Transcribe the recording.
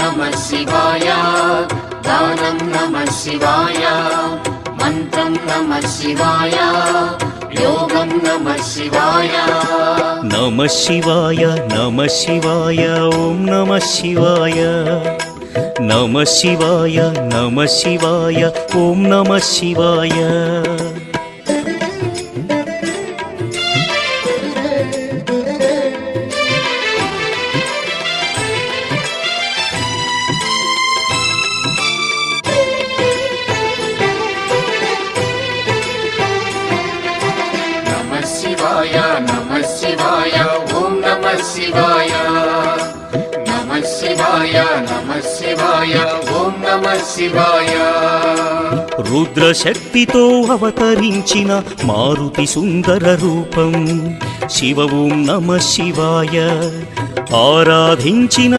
नमः शिवाय गानं नमः शिवाय मन्त्रं नमः शिवाय योगं नमः शिवाय नमः शिवाय नमः शिवाय ॐ नमः शिवाय नमः शिवाय नमः शिवाय ॐ नमः शिवाय नमः शिवाय ॐ नमः शिवाय नमः शिवाय नमः शिवाय ॐ नमः शिवाय రుద్రశక్తితో అవతరించిన మారుతి సుందర రూపం శివ ఓం నమః శివాయ ఆరాధించిన